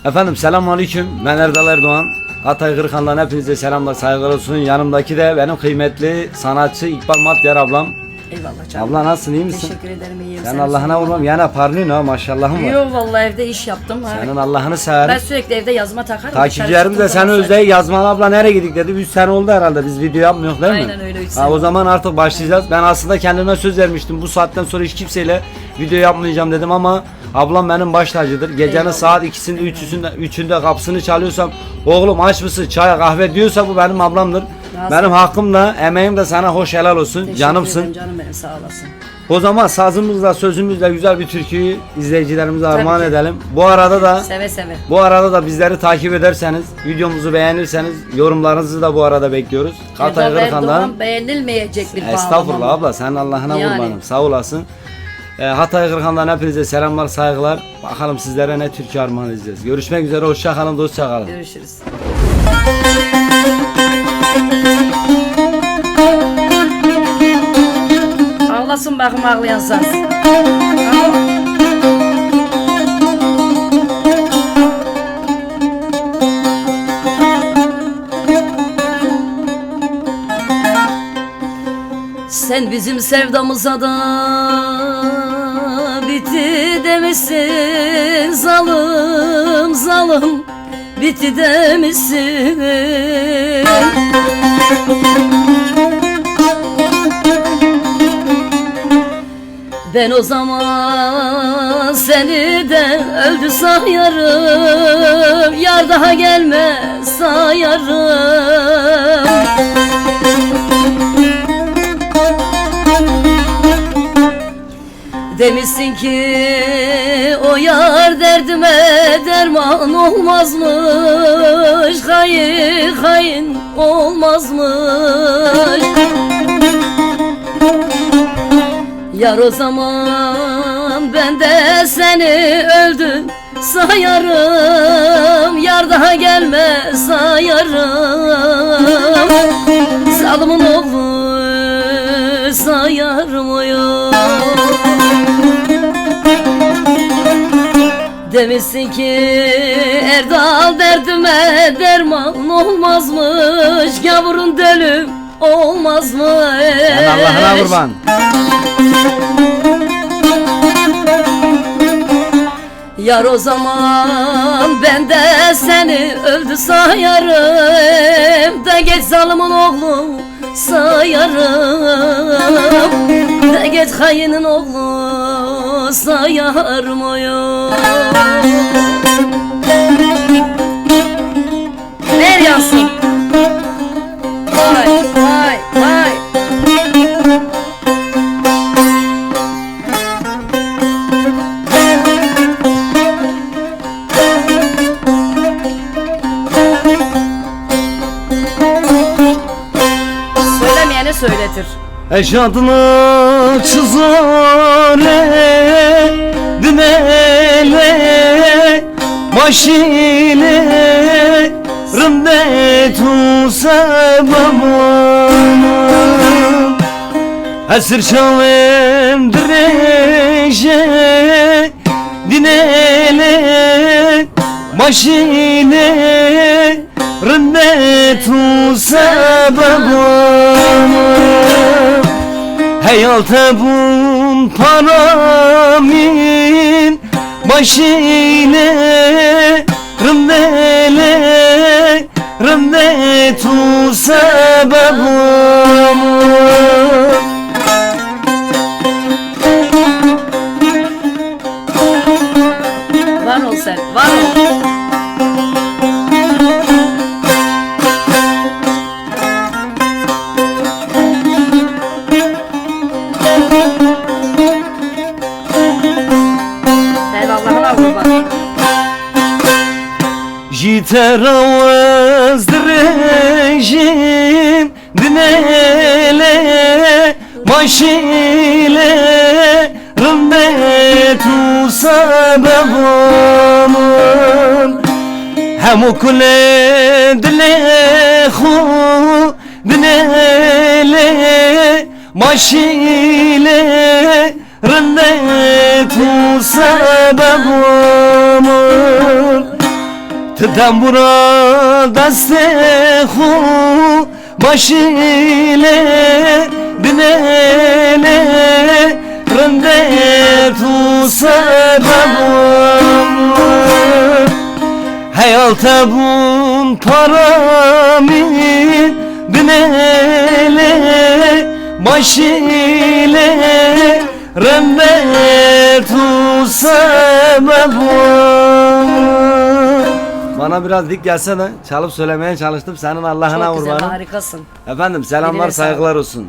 Efendim selamünaleyküm. Ben Erdal Erdoğan. Hatay Kırıkhan'dan hepinize selamlar, saygılar olsun. Yanımdaki de benim kıymetli sanatçı İkbal Matyar ablam. Eyvallah canım. Abla nasılsın, iyi misin? Teşekkür ederim, iyiyim. Sen Allah'ına vurmam. Yani parlıyorsun ha, maşallahım var. Yok vallahi evde iş yaptım. Senin Allah'ını severim. Ben sürekli evde yazma takarım. Takipçilerimiz de seni özleyi yazmalı abla nereye gidik dedi. 3 sene oldu herhalde biz video yapmıyoruz değil mi? Aynen öyle, 3 sene. O zaman artık başlayacağız. Ben aslında kendime söz vermiştim. Bu saatten sonra hiç kimseyle video yapmayacağım dedim ama ablam benim baş tacıdır. Gecenin Eyvallah. saat 2'sinde 3'ünde kapısını çalıyorsam oğlum aç mısın çay kahve diyorsa bu benim ablamdır. Benim hakkımla emeğim de sana hoş helal olsun. Teşekkür Canımsın. ederim canım benim, sağ olasın. O zaman sazımızla sözümüzle güzel bir türküyü izleyicilerimize Tabii armağan ki. edelim. Seve seve. Bu arada da bizleri takip ederseniz, videomuzu beğenirseniz yorumlarınızı da bu arada bekliyoruz. Hatay Erdal Kırıkhan'dan. Erdoğan beğenilmeyecek bir Estağfurullah bağlama. abla, sen Allah'ına Yani. kurbanım, sağ olasın. Hatay Kırıkhan'dan hepinize selamlar, saygılar. Bakalım sizlere ne türkü armağan edeceğiz. Görüşmek üzere, hoşça kalın, dostça kalın. Görüşürüz. Ağlasın bakım ağlayan saz. Sen bizim sevdamıza da bitti demişsin, zalım zalım bitti demişsin. Ben o zaman seni de öldü sayarım, yar daha gelme sayarım. Demişsin ki o yar derdime derman olmazmış, hain olmazmış. Yar o zaman ben de seni öldü sayarım, yar daha gelme sayarım. Zalımın oğlu sayarım o yar. Demişsin ki Erdal derdime derman olmazmış, gavurun dölü olmazmış. Sen Allah'ına kurban. Yar o zaman ben de seni öldü sayarım, da geç zalımın oğlu sayarım, da geç hainin oğlu sayarım o yol. Ver yansın. Vay vay vay. Söylemeyene söyletir. Eşadını çizare dinele başile rındetu sebabım esir şavem direje dinele başile rındetu sebabım Hayalta bun paramin başine rındele rındetu sebebum. Var ol sen, var ol. Jiteravaz direjim dinele başile rındetu sebebum hem okule dile khu dinele başile rındetu sebebum Tambura destehu başile dinele rende tu sebebum hayalta bun parami dinele başile rende tu sebebum. Bana biraz dik gelse de çalıp söylemeye çalıştım. Senin Allah'ına Çok güzel, kurbanım. harikasın. Efendim selamlar, Eline sağlık. saygılar olsun.